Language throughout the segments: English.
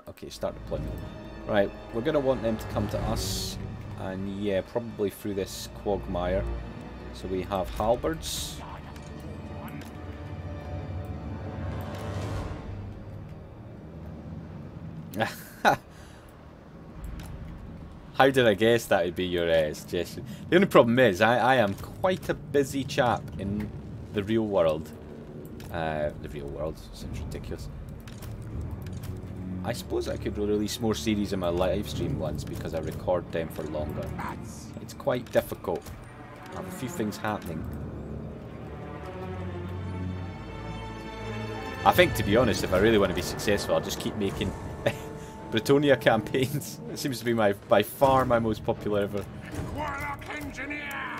Okay, start deployment. Right, we're going to want them to come to us. And yeah, probably through this quagmire. So we have halberds. How did I guess that would be your suggestion? The only problem is, I am quite a busy chap in the real world. The real world seems ridiculous. I suppose I could release more series in my live stream once because I record them for longer. It's quite difficult. I have a few things happening. I think, to be honest, if I really want to be successful, I'll just keep making Britonia campaigns. It seems to be by far my most popular ever.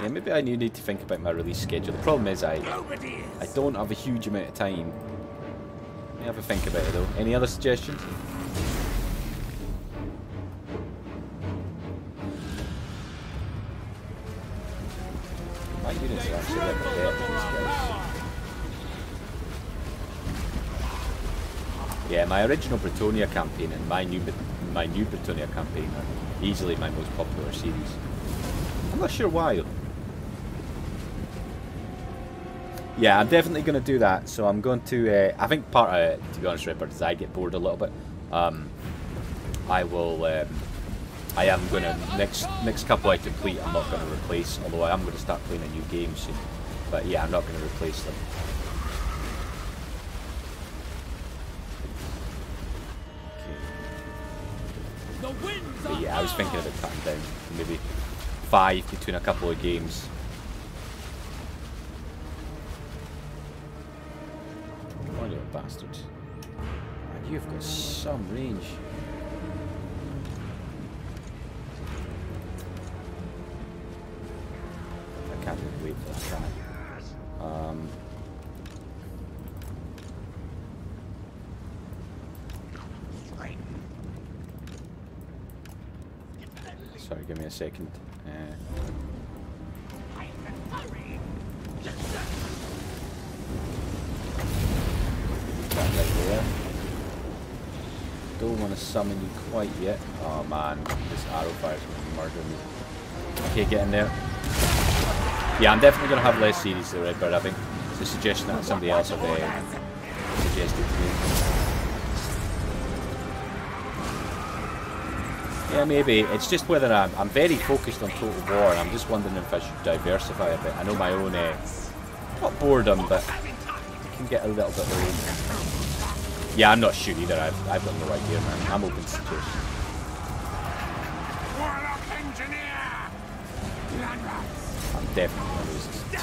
Yeah, maybe I need to think about my release schedule. The problem is I don't have a huge amount of time. Let me have a think about it though. Any other suggestions? My units are actually a little bit better than these guys. Yeah, my original Britonia campaign and my new Britonia campaign are easily my most popular series. I'm not sure why. Yeah, I'm definitely going to do that. So I'm going to. I think part of it, to be honest, Ripper, is I get bored a little bit. I will. I am going to next couple I complete. I'm not going to replace. Although I am going to start playing a new game soon. But yeah, I'm not going to replace them. But yeah, I was thinking about cutting down to maybe 5 between a couple of games. Oh, you bastards. Man, you've got some range. I can't even wait for that. Sorry, give me a second. That right there. Don't want to summon you quite yet. Oh man, this arrow fire is going to murder me. Okay, get in there. Yeah, I'm definitely going to have less series though, Redbird. I think it's a suggestion that somebody else have suggested to me. Yeah, maybe. It's just whether I'm very focused on Total War, and I'm just wondering if I should diversify a bit. I know my own, not boredom, but it can get a little bit old. Yeah, I'm not sure either. I've got no idea, man. I'm open to suggestions. I'm definitely going to lose this. This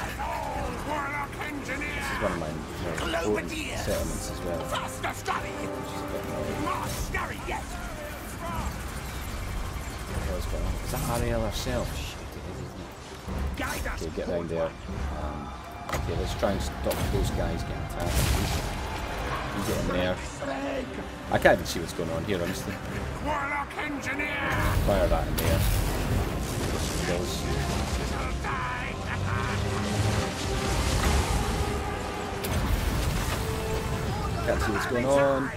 is one of my more important settlements as well. Which is a bit annoying. Is that Ariel herself? Shit, it is, isn't it? Okay, get round there. Okay, let's try and stop those guys getting attacked. You get in there. I can't even see what's going on here, honestly. Fire that in there. Get some kills. Can't see what's going on.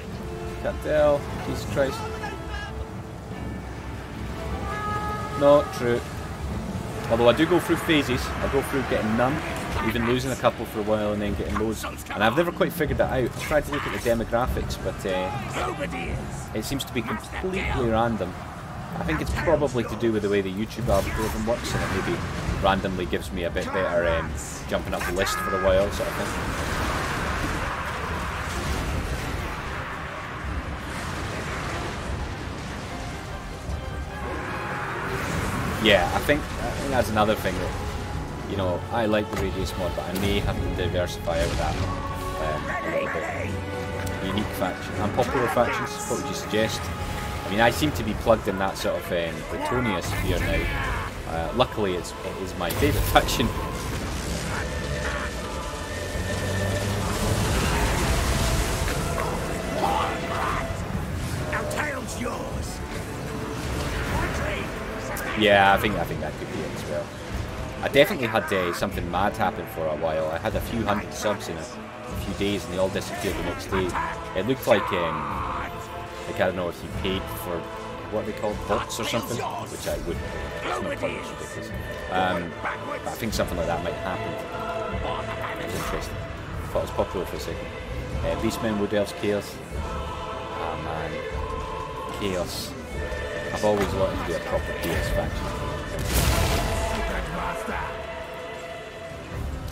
Can't tell. Jesus Christ. Not true. Although I do go through phases. I go through getting none, even losing a couple for a while and then getting loads. And I've never quite figured that out. I tried to look at the demographics, but it seems to be completely random. I think it's probably to do with the way the YouTube algorithm works, and it maybe randomly gives me a bit better jumping up the list for a while sort of thing. Yeah, I think that's another thing that, you know, I like the Radius mod, but I may have to diversify out of that a little bit. Unique faction, unpopular factions, what would you suggest? I mean, I seem to be plugged in that sort of Britonia sphere now. Luckily, it is my favourite faction. Yeah, I think that could be it as well. I definitely had something mad happen for a while. I had a few hundred subs in a few days and they all disappeared the next day. It looked like I don't know if you paid for what they call bots or something, which I wouldn't. It's not quite as ridiculous. But I think something like that might happen. It's interesting. I thought it was popular for a second. Beastmen, Wood Elves, Chaos. Ah man, Chaos. I've always wanted to do a proper Chaos faction.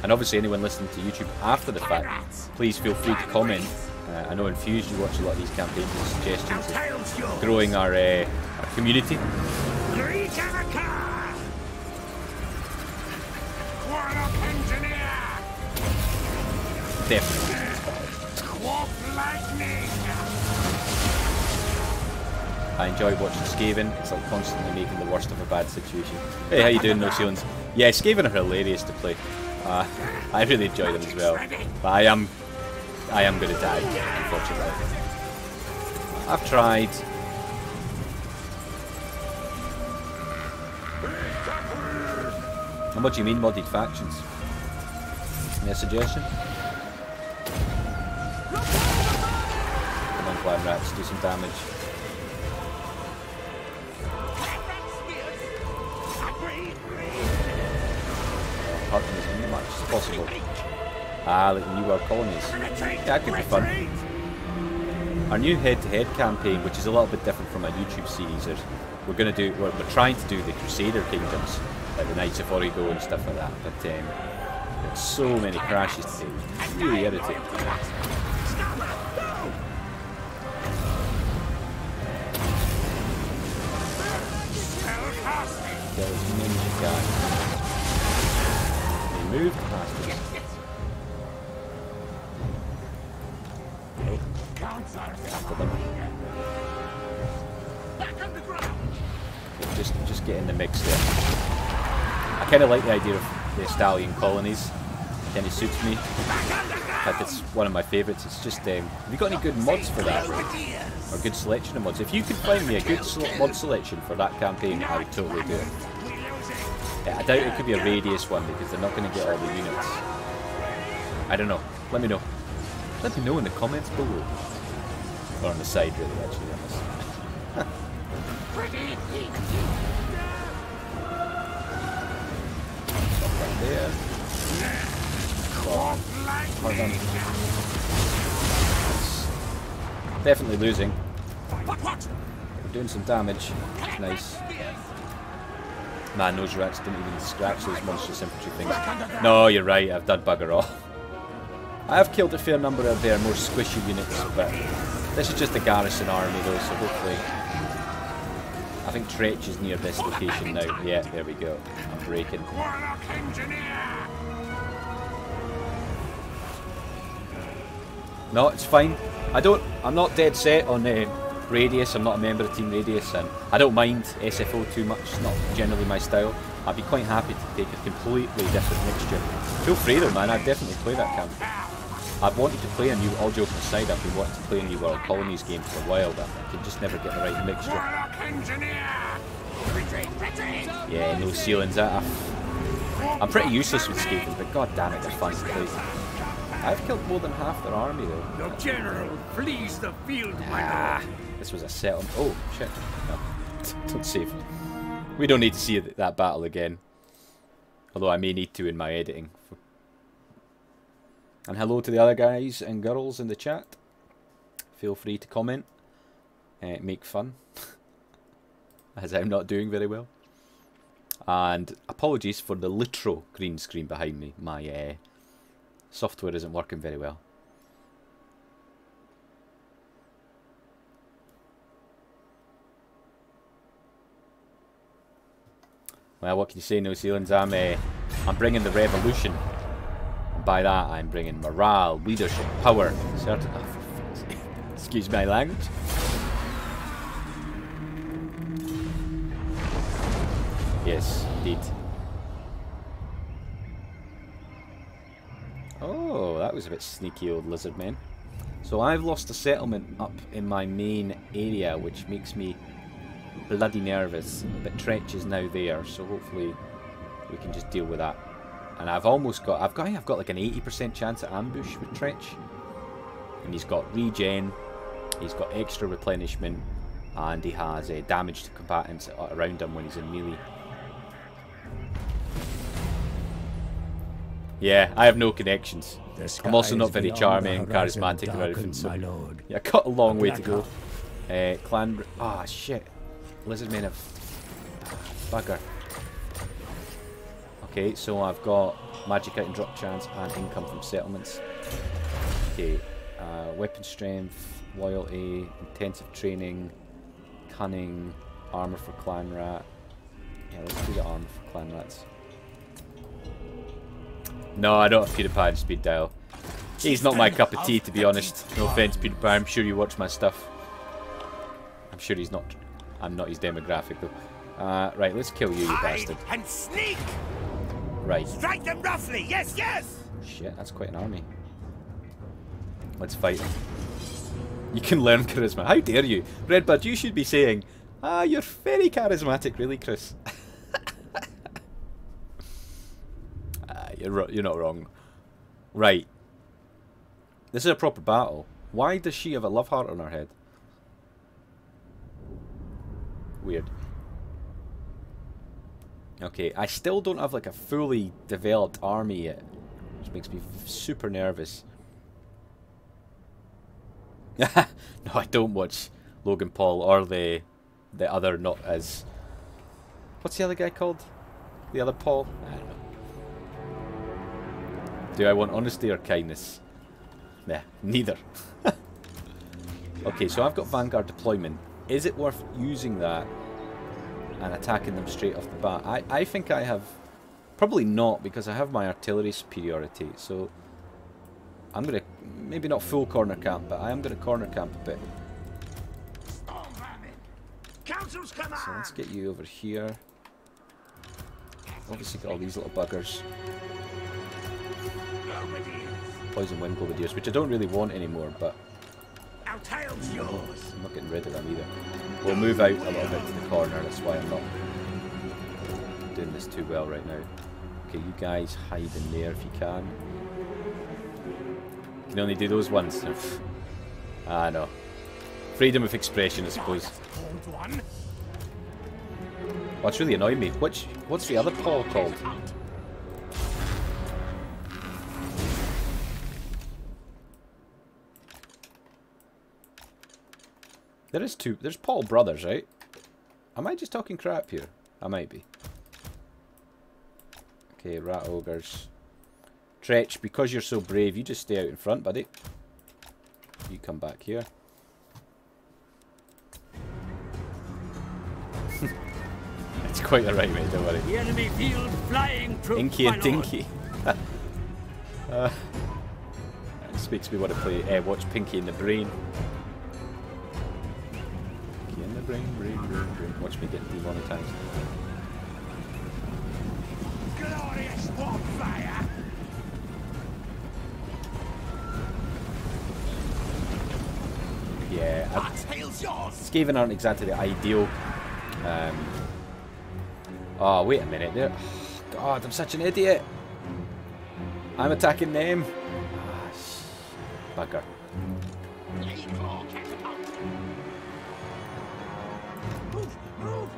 And obviously anyone listening to YouTube after the fact, please feel free to comment. I know Infused, you watch a lot of these campaigns and suggestions of growing our community. Definitely. I enjoy watching Skaven. It's like constantly making the worst of a bad situation. Hey, how you doing, No Ceilings? Yeah, Skaven are hilarious to play. I really enjoy them as well. But I am going to die, unfortunately. I've tried. And what do you mean, modded factions? Any suggestion? Come on, Clan Rats, do some damage. Hunting as much as possible. Ah, like the New World Colonies. Yeah, that could be fun. Our new head-to-head campaign, which is a little bit different from our YouTube series, is we're trying to do the Crusader Kingdoms, like the Knights of Origo and stuff like that. But there's so many crashes today. It's really irritating. Kill as many as you can. Moved past us. After them. Just get in the mix there. I kind of like the idea of the stallion colonies. Kind of suits me. In fact, it's one of my favourites. It's just, have you got any good mods for that? Or good selection of mods? If you could find me a good mod selection for that campaign, I would totally do it. Yeah, I doubt it could be a radius one because they're not going to get all the units. I don't know. Let me know. Let me know in the comments below. Or on the side, really, actually. Right there. Definitely losing. We're doing some damage. Nice. Man, those rats didn't even scratch those monstrous infantry things. No, you're right, I've done bugger all. I have killed a fair number of their more squishy units, but this is just a garrison army though, so hopefully... I think Tretch is near this location now. Yeah, there we go. I'm breaking. No, it's fine. I'm not dead set on Radius. I'm not a member of Team Radius, and I don't mind SFO too much. It's not generally my style. I'd be quite happy to take a completely different mixture. Feel free though, man. I'd definitely play that camp. I've wanted to play a new, all joking aside, I've been wanting to play a New World Colonies game for a while, but I can just never get the right mixture. Yeah, no ceilings. I'm pretty useless with Skaven, but god damn it, they're fun to play. I've killed more than half their army though. Your general flees the field, my lord. This was a settlement. Oh, shit. No. Don't save. We don't need to see that battle again. Although I may need to in my editing. And hello to the other guys and girls in the chat. Feel free to comment. Make fun. As I'm not doing very well. And apologies for the literal green screen behind me. My software isn't working very well. Well, what can you say, New Zealand's? I'm bringing the revolution. And by that, I'm bringing morale, leadership, power, certain... Oh, for fuck's sake. Excuse my language. Yes, indeed. Oh, that was a bit sneaky, old lizard man. So I've lost a settlement up in my main area, which makes me bloody nervous. But Tretch is now there, so hopefully we can just deal with that. And I've almost got, I've got like an 80% chance at ambush with Tretch. And he's got regen, he's got extra replenishment, and he has damage to combatants around him when he's in melee. Yeah, I have no connections. I'm also not very charming and charismatic or anything, so yeah, I got a long way to go. Clan... Ah, shit. Lizardmen have... Bugger. Okay, so I've got magic item drop chance and income from settlements. Okay, weapon strength, loyalty, intensive training, cunning, armor for clan rat. Yeah, let's do the armor for clan rats. No, I don't have PewDiePie speed dial. He's not my cup of tea, to be honest. No offense, PewDiePie. I'm sure you watch my stuff. I'm sure he's not. I'm not his demographic, though. Right, let's kill you, you bastard. And sneak. Right. Strike them roughly. Yes, yes. Shit, that's quite an army. Let's fight him. You can learn charisma. How dare you? Redbird, you should be saying, ah, you're very charismatic, really, Chris. You're not wrong. Right. This is a proper battle. Why does she have a love heart on her head? Weird. Okay, I still don't have like a fully developed army yet, which makes me super nervous. No, I don't watch Logan Paul or the other not as... What's the other guy called? The other Paul? I don't know. Do I want honesty or kindness? Nah, neither. Okay, so I've got Vanguard deployment. Is it worth using that and attacking them straight off the bat? I think I have... Probably not, because I have my artillery superiority. So I'm going to... Maybe not full corner camp, but I am going to corner camp a bit. So let's get you over here. Obviously got all these little buggers. Poison wind bombardiers, which I don't really want anymore, but our tail's yours. I'm not getting rid of them either. We'll move out a little bit to the corner, that's why I'm not doing this too well right now. Okay, you guys hide in there if you can. You can only do those ones. Ah, no. Freedom of expression, I suppose. Oh, it's really annoying me. What's the other Paul called? There's Paul brothers, right? Am I just talking crap here? I might be. Okay, rat ogres. Tretch, because you're so brave, you just stay out in front, buddy. You come back here. It's quite alright, mate, don't worry. The enemy field flying troops. Inky and Dinky. It makes me want to play, watch Pinky in the Brain. Pinky in the Brain. Watch me get demonetized. Glorious warfare. Yeah, Skaven aren't exactly the ideal. Oh, wait a minute. Oh, God, I'm such an idiot. I'm attacking them. Bugger. Move.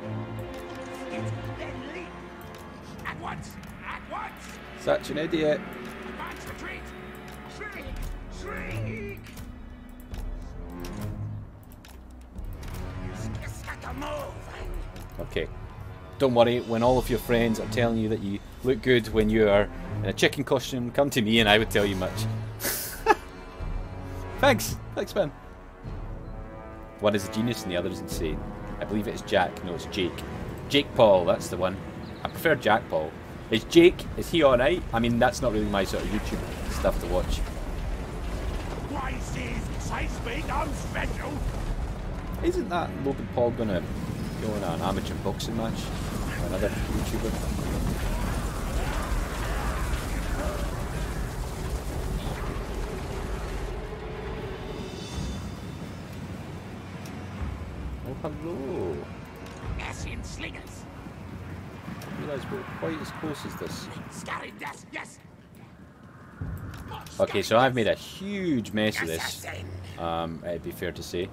At once. Such an idiot. Advance retreat. Shriek. Okay. Don't worry, when all of your friends are telling you that you look good when you are in a chicken costume, come to me and I would tell you much. Thanks, man. One is a genius and the other is insane. I believe it is Jack. No, it's Jake. Jake Paul, that's the one. I prefer Jack Paul. Is Jake, is he alright? I mean, that's not really my sort of YouTube stuff to watch. Isn't that Logan Paul gonna go on an amateur boxing match with another YouTuber? Oh, hello. As in slingers. You realise we're quite as close as this. Scaring death, yes. Okay, so I've made a huge mess of this. It'd be fair to say.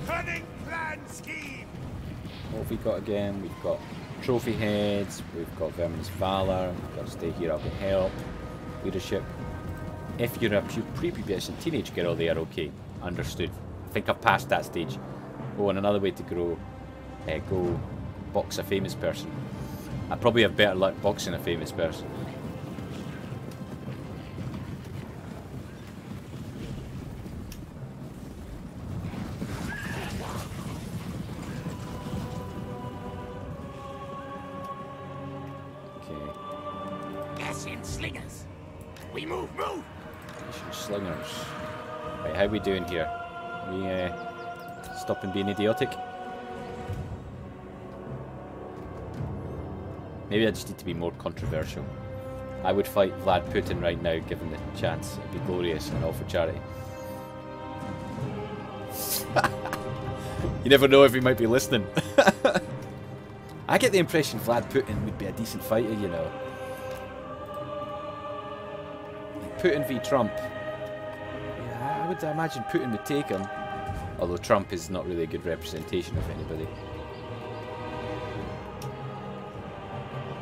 Cunning plan scheme. What have we got again? We've got trophy heads, we've got Vermin's Valor, we've got stay here, I'll get help, leadership. If you're a prepubescent teenage girl, they are okay. Understood. I think I've passed that stage. Oh, and another way to grow, go box a famous person. I probably have better luck boxing a famous person. Slingers. We move. Slingers. Right, how we doing here? We stopping being idiotic? Maybe I just need to be more controversial. I would fight Vlad Putin right now, given the chance. It'd be glorious and all for charity. You never know if he might be listening. I get the impression Vlad Putin would be a decent fighter, you know. Putin v Trump. Yeah, I would imagine Putin would take him. Although Trump is not really a good representation of anybody.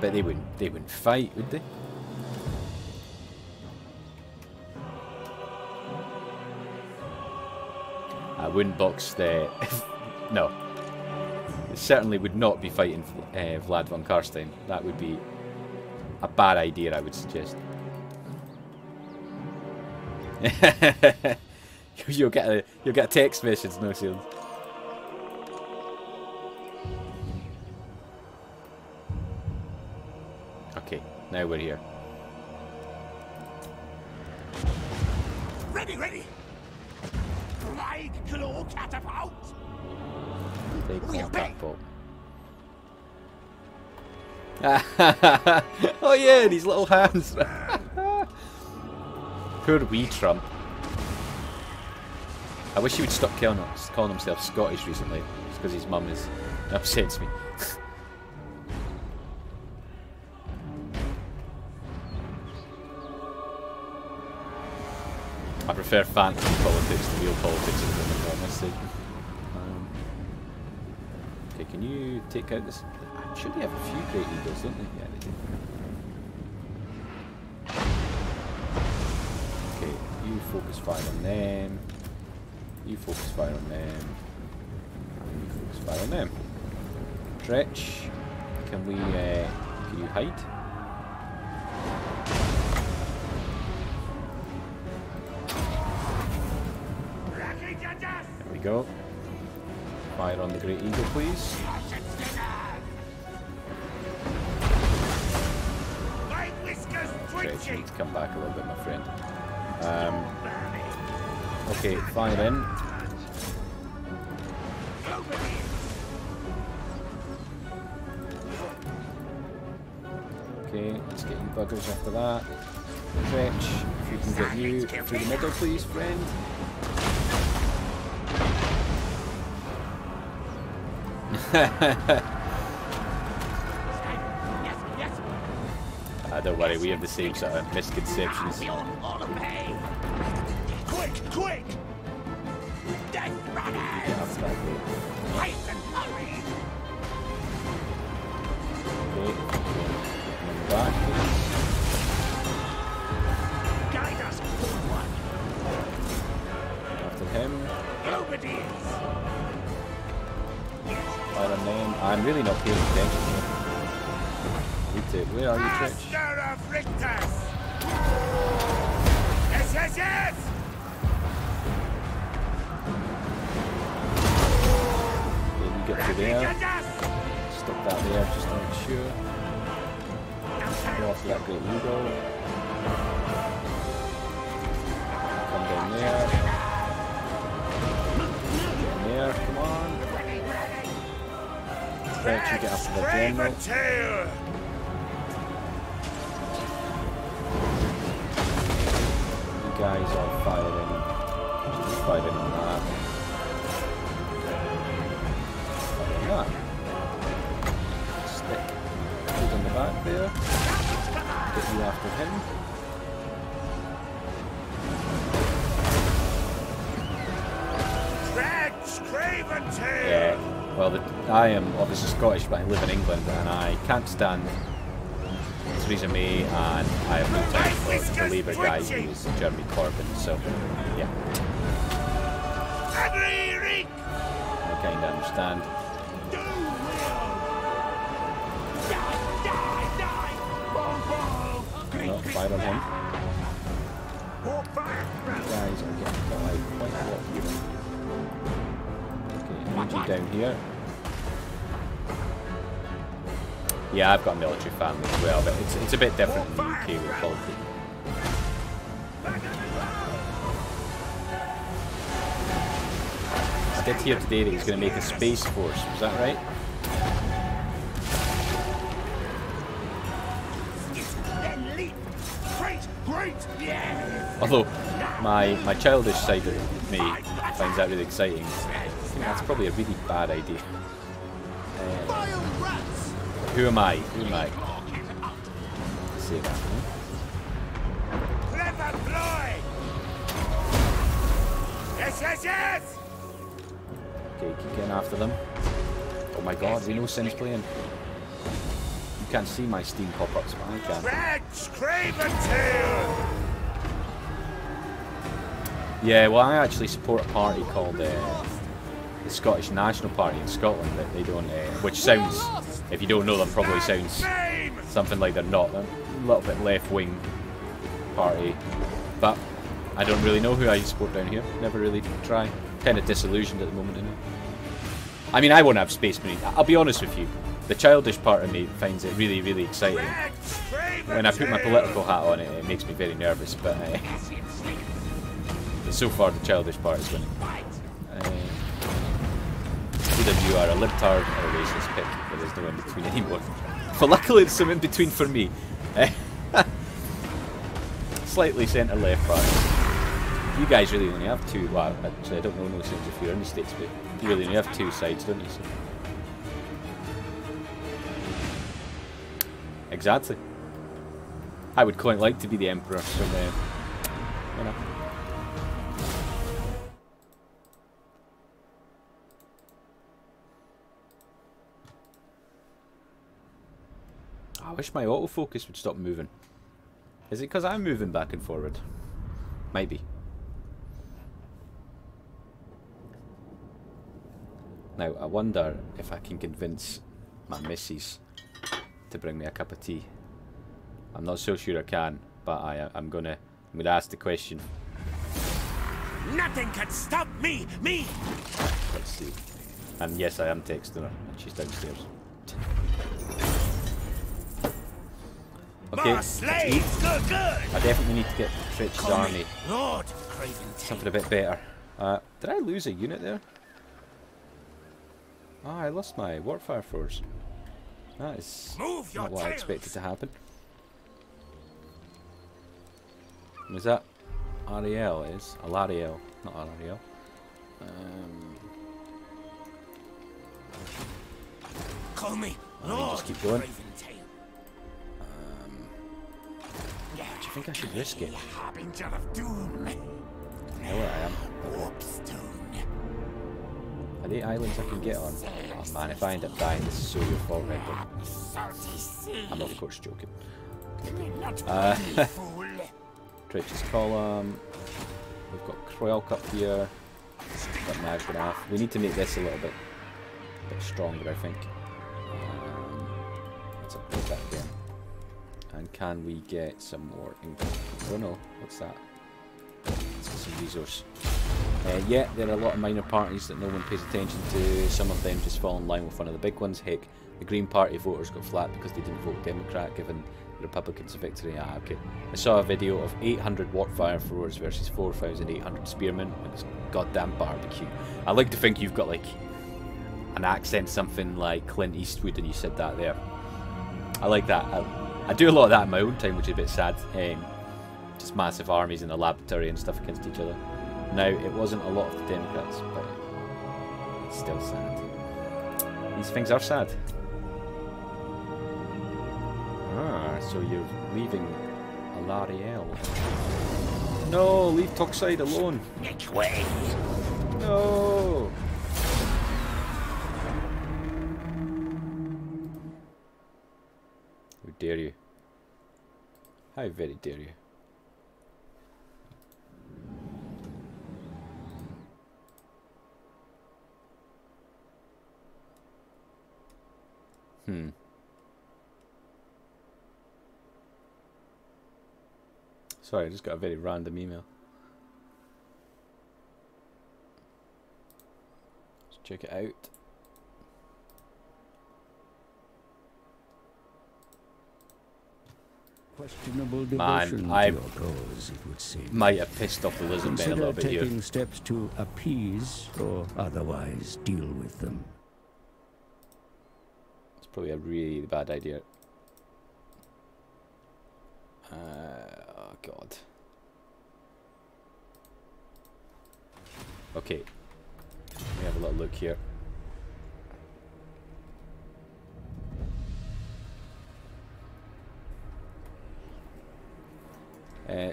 But they wouldn't fight, would they? I wouldn't box the... no. It certainly would not be fighting Vlad von Karstein. That would be a bad idea, I would suggest. You'll get a text message, no sales. Okay, now we're here. Ready. Flying claw catapult. Take catapult. Oh yeah, these little hands. Poor wee Trump. I wish he would stop calling himself Scottish recently. Just because his mum is upsets me. I prefer fantasy politics to real politics at the moment, honestly. Okay, can you take out this? I'm sure they have a few great eagles, don't they? Yeah, they do. Okay, you focus fire on them. You focus fire on them. And you focus fire on them. Tretch, can you hide? There we go. Fire on the Great Eagle, please. Tretch, you need to come back a little bit, my friend. Okay, fire in. Okay, let's get you buggers after that. Tretch, if you can get you through the middle, please, friend. Don't worry, we have the same sort of misconceptions. Quick! Death runners! Fight and hurry! Okay, coming back. Guide us forward! After him. Globadiers! Fire on them. I'm really not paying attention here. Where are you, Tretch? Master of Richters! Yes! Okay, you get through there. Stop that there just to make sure. Go after that Great Eagle. Come down there. Get in there, come on. Tretch, you get after the general. Guys are firing. Just firing on that. Fire on that. there. Get you after him. Tretch, craven tail. Yeah, well, I am obviously Scottish, but I live in England, and I can't stand Theresa May, and I have no time for the Labour guy who is Jeremy Corbyn, so, yeah. I kind of understand. No, fire on him. You guys are getting quite a lot here. Okay, I need you down here. Yeah, I've got a military family as well, but it's a bit different in the UK with politics. I did hear today that he's going to make a space force, was that right? Although my childish side of me finds that really exciting, I think that's probably a really bad idea. Who am I? Who am I? Say that. Clever ploy. Yes, yes, yes. Okay, keep getting after them. Oh my god, we know Sin's playing. You can't see my Steam pop-ups, but I can. Tretch, craven tail. Yeah, well, I actually support a party called the Scottish National Party in Scotland. That they don't, which sounds, if you don't know them, probably sounds something like they're not. They're a little bit left-wing party, but I don't really know who I support down here. Never really try. Kind of disillusioned at the moment, innit? I mean, I won't have Space Marine. I'll be honest with you. The childish part of me finds it really, really exciting. When I put my political hat on it, it makes me very nervous, but so far the childish part is winning. Either you are a libtard or a racist pick, but there's no in between anymore. But luckily there's some in between for me. Slightly centre-left part. You guys really only have two, well, actually I don't know no sense if you're in the States, but you really only have two sides, don't you? So. Exactly. I would quite like to be the Emperor, so you know. I wish my autofocus would stop moving. Is it because I'm moving back and forward? Might be. Now, I wonder if I can convince my missus to bring me a cup of tea. I'm not so sure I can, but I'm gonna ask the question. Nothing can stop me! Let's see. And yes, I am texting her, and she's downstairs. Okay, Good. I definitely need to get Tretch's army Lord, something a bit better. Did I lose a unit there? Ah, I lost my Warfire force. That is not what I expected to happen. Was that Ariel? It is Alariel, not Alariel. Call me Lord. Just keep going. Do you think I should risk it? Harbinger of doom. I know where I am. Are there islands I can get on? Oh man, if I end up dying, this is so your fault, right? I'm of course joking. Tretch's column. We've got Kroelk up here. Got Maggraf. We need to make this a little bit stronger, I think. Let's upgrade that again. And can we get some more income? Oh no, what's that? Let's get some resource. Yeah, there are a lot of minor parties that no one pays attention to. Some of them just fall in line with one of the big ones. Heck, the Green Party voters got flat because they didn't vote Democrat, giving the Republicans a victory. Ah, okay. I saw a video of 800 Warfire throwers versus 4,800 spearmen. It was goddamn barbecue. I like to think you've got like an accent, something like Clint Eastwood, and you said that there. I like that. I do a lot of that in my own time, which is a bit sad. Just massive armies in the laboratory and stuff against each other. Now, it wasn't a lot of the Democrats, but it's still sad. These things are sad. Ah. So you're leaving Alariel. No, leave Toxide alone. No. How dare you? How very dare you? Sorry, I just got a very random email. Let's check it out. Questionable Man, devotion I to your cause, it would seem. might have pissed off the lizard men a little bit here. Consider taking steps to appease or otherwise deal with them. It's probably a really bad idea. Oh god. Okay. Let me have a little look here.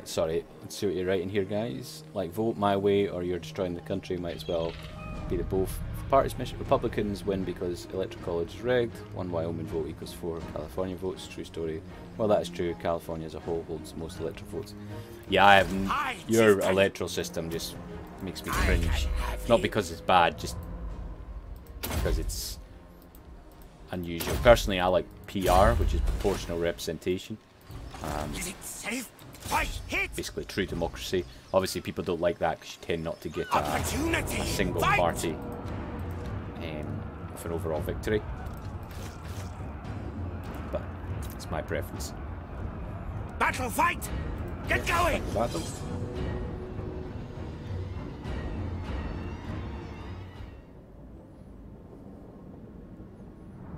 Sorry, let's see what you're writing here, guys. Like, vote my way or you're destroying the country. Might as well be the both. If parties mission, Republicans win because electoral college is rigged. 1 Wyoming vote equals 4 California votes. True story. Well, that is true. California as a whole holds most electoral votes. Yeah, I have. Your electoral system just makes me cringe. Not because it's bad, just because it's unusual. Personally, I like PR, which is proportional representation. Is it safe? Basically true democracy. Obviously people don't like that because you tend not to get a single party with an overall victory. But it's my preference. Battle fight! Get going! Battle.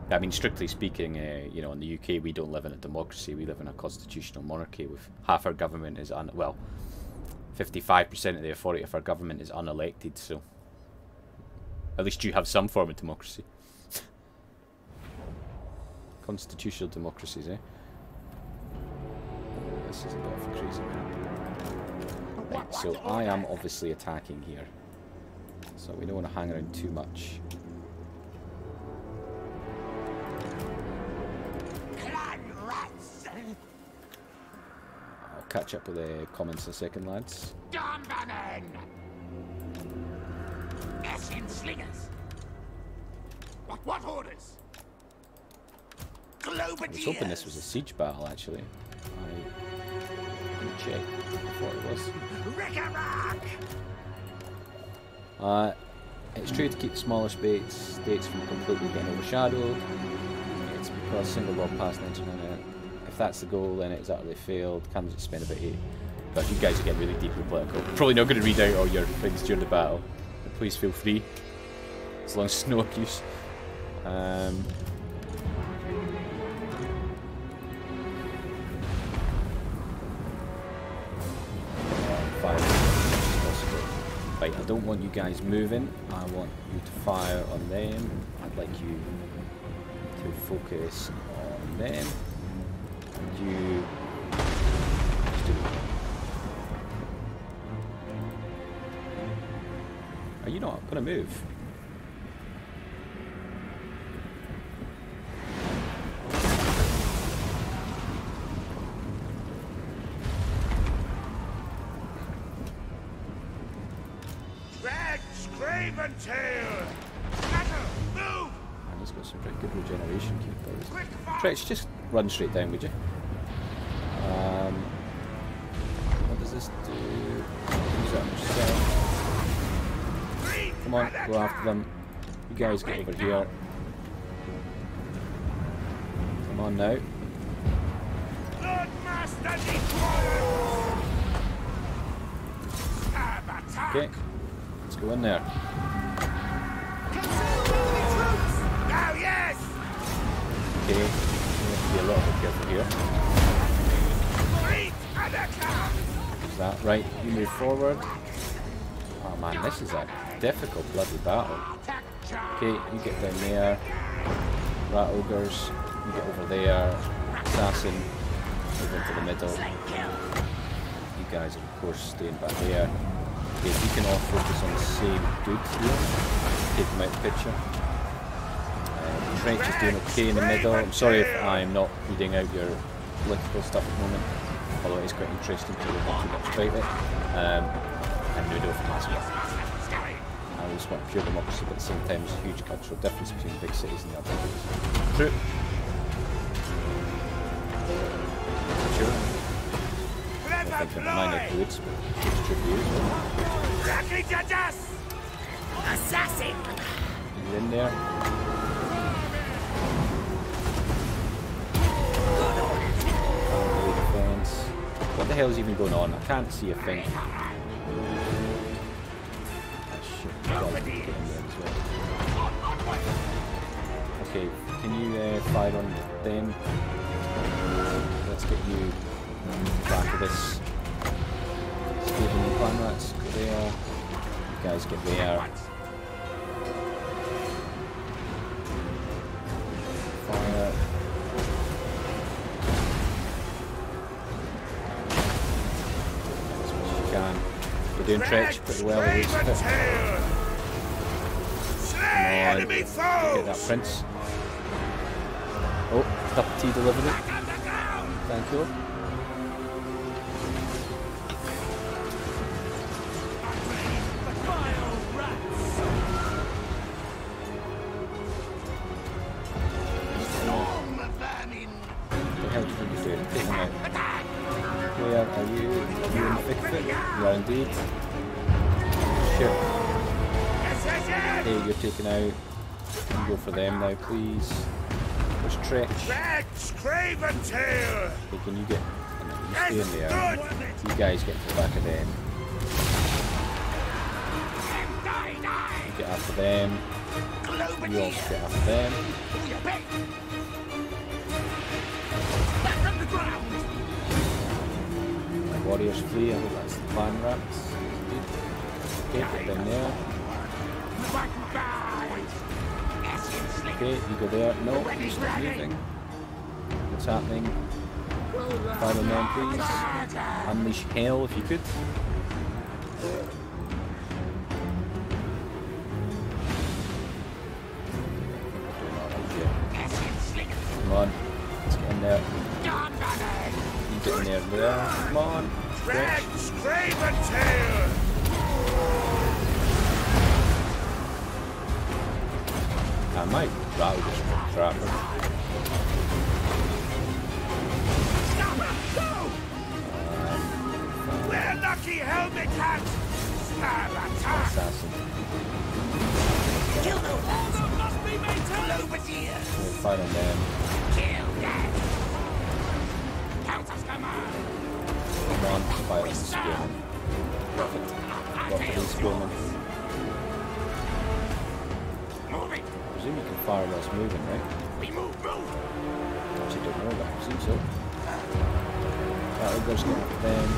I mean, strictly speaking, you know, in the UK we don't live in a democracy, we live in a constitutional monarchy with half our government is, well, 55% of the authority of our government is unelected, so at least you have some form of democracy. Constitutional democracies, eh? This is a bit of a crazy map. Right, so I am obviously attacking here, so we don't want to hang around too much. Catch up with the comments in a second, lads. What orders? I was hoping this was a siege battle, actually. I didn't check. I thought it was. It's true to keep smaller states from completely getting overshadowed. It's because single world pass mentioned in it. If that's the goal, then it's utterly failed. Candidates spend about 8. But you guys are getting really deeply political. Probably not going to read out all your things during the battle. But please feel free, as long as it's no abuse. Right, I don't want you guys moving. I want you to fire on them. I'd like you to focus on them. You are you not gonna move? Tretch, Craven Tail! Move! Man, he's got some pretty good regeneration capabilities. Tretch, just run straight down, would you? What does this do? Use that yourself. Come on, go after them. You guys get over here. Come on now. Okay, let's go in there. Oh, yes! Okay, we have to be a little bit careful here. Is that right? You move forward. Oh man, this is a difficult bloody battle. Okay, you get down there. Rat ogres, you get over there. Assassin, Move into the middle. You guys are of course staying back there. Okay, if you can all focus on the same goods here, take them out of the picture. Tretch is doing okay in the middle. I'm sorry if I'm not reading out your political stuff at the moment, although it is quite interesting to look too much about it. And Nudo from last week. I always want pure democracy, but at the same time there's a huge cultural difference between big cities and the other cities. True. Sure. I think they're minor goods, but it's true for you as well. Assassin! You're in there. Defense. What the hell is even going on? I can't see a thing. Okay, can you fire on them? Let's get you back of this. Stephen and Clan Rats, go there. You guys get there. Fire. As much as you can. You're doing Tretch pretty well, at least. Get that prince. Oh, cup of tea delivery. Thank you. What the hell do you think you're doing? Take them out. Where are you? Are you in the thick of it? You are indeed. Sure. Hey, you're taken out. You can go for them now, please. There's Tretch. Okay, can you get... No, you stay in there. You guys get to the back of them. You get after them. You also get after them. My warriors flee. I think that's the Clan Rats. Okay, get down there. Okay, you go there. No, you stop moving. What's happening? Fire on them, please. Unleash hell if you could. Come on, let's get in there. You get in there. Come on. I might rattle this trapper. We're lucky helmet hat! Assassin. Kill those! Must be made to Belvedere! We'll fight on them. Kill them! Counters command! Come on, fight on the spearman. Perfect. Got for these spearmen. I presume you can fire whilst moving, right? We move! Actually don't know, but I presume so. That'll go get after them.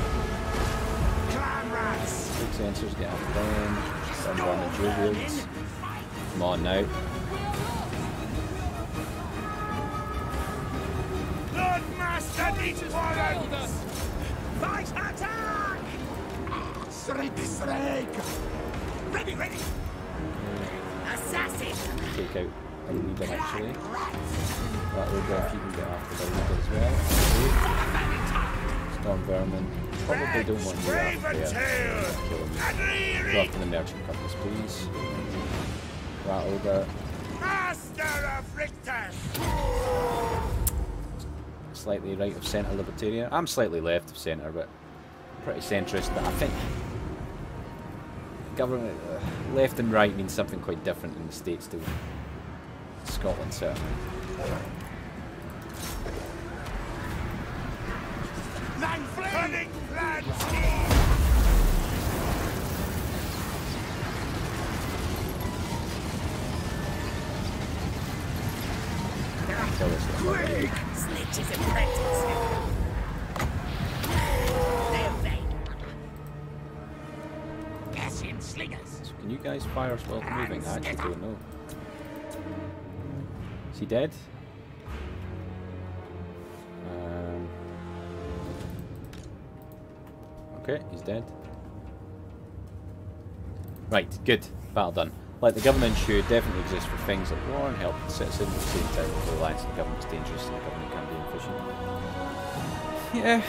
Clan Rats! Big sensors get after them. Send on the Jovials. Come on now. Lord Master needs warrants! Fight attack! Shriek! Ready! Assassin! Take out a leader actually. That will go if you can get after the leader as well. Okay. Storm Vermin. Probably don't want you after there. Kill them. Go after the merchant companies, please. Rat Ogre. Master of Richters! Slightly right of centre libertarian. I'm slightly left of centre, but pretty centrist. But I think government left and right means something quite different in the States to Scotland, certainly. Cunning plan Kill this one. Snitches apprentice! Cassian slingers! So can you guys fire while moving? I actually don't know. Is he dead? Okay, he's dead. Right, good. Battle done. Like, the government should definitely exist for things like war and help the citizens at the same time. The alliance and the government's dangerous and the government can be inefficient. Yeah,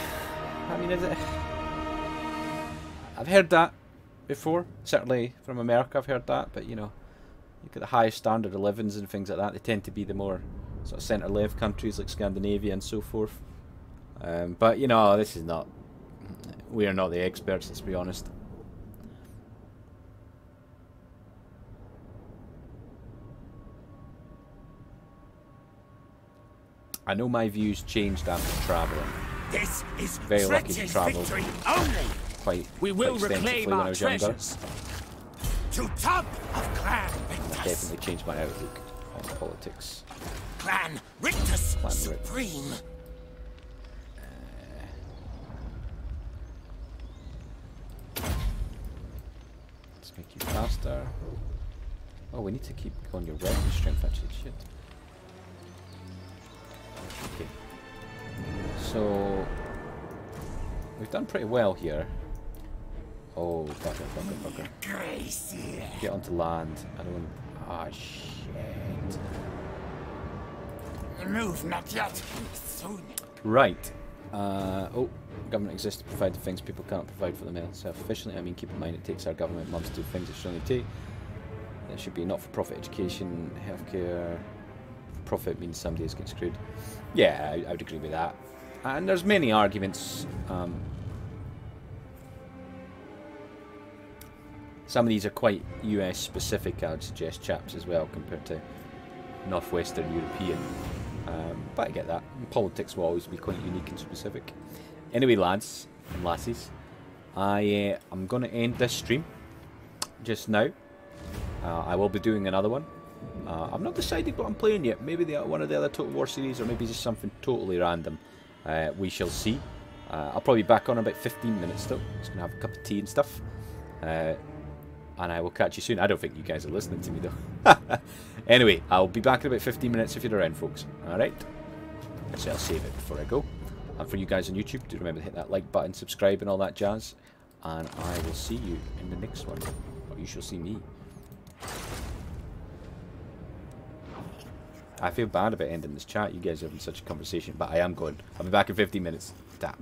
I mean, I've heard that before. Certainly from America I've heard that, but you know, you get the highest standard of livings and things like that. They tend to be the more sort of centre-left countries like Scandinavia and so forth. But you know, this is not... We are not the experts, let's be honest. I know my views changed after travelling. This is Very lucky to Tretch's travel victory only. quite reclaim extensively when I was younger. To top of Clan That Rictus. definitely changed my outlook on politics. Clan Rictus Clan supreme. Let's make you faster. Oh, we need to keep on your weapon strength actually. Shit. Okay. So we've done pretty well here. Oh, bugger. Gracie. Get onto land. I don't... Ah, shit. Move not yet. Soon. Right. Oh, government exists to provide the things people can't provide for themselves self-efficiently. I mean, keep in mind it takes our government months to do things it should only take. There should be not-for-profit education, healthcare. Profit means somebody is getting screwed. Yeah, I would agree with that. And there's many arguments. Some of these are quite US specific, I would suggest, chaps, as well, compared to Northwestern European. But I get that. Politics will always be quite unique and specific. Anyway, lads and lassies, I am going to end this stream just now. I will be doing another one. I've not decided what I'm playing yet. Maybe one of the other Total War series, or maybe just something totally random. We shall see. I'll probably be back on in about 15 minutes though. Just going to have a cup of tea and stuff. And I will catch you soon. I don't think you guys are listening to me though. Anyway, I'll be back in about 15 minutes if you're around, folks. Alright? So I'll save it before I go. And for you guys on YouTube, do remember to hit that like button, subscribe and all that jazz. And I will see you in the next one. Or you shall see me. I feel bad about ending this chat. You guys are having such a conversation, but I am going. I'll be back in 15 minutes. Ta.